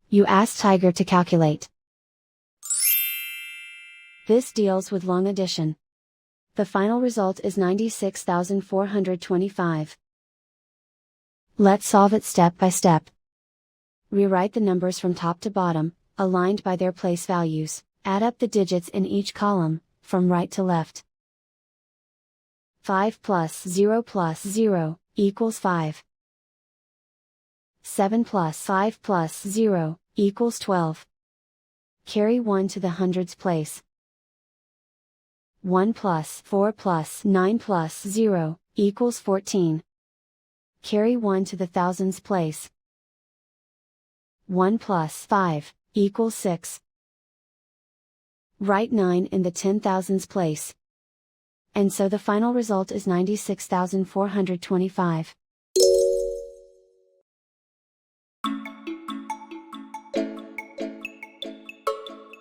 You ask Tiger to calculate. This deals with long addition. The final result is 96,425. Let's solve it step by step. Rewrite the numbers from top to bottom, aligned by their place values. Add up the digits in each column, from right to left. 5 plus 0 equals 5. 7 plus 5 plus 0 equals 12. Carry 1 to the hundreds place. 1 plus 4 plus 9 plus 0 equals 14. Carry 1 to the thousands place. 1 plus 5 equals 6. Write 9 in the 10,000s place. And so the final result is 96,425.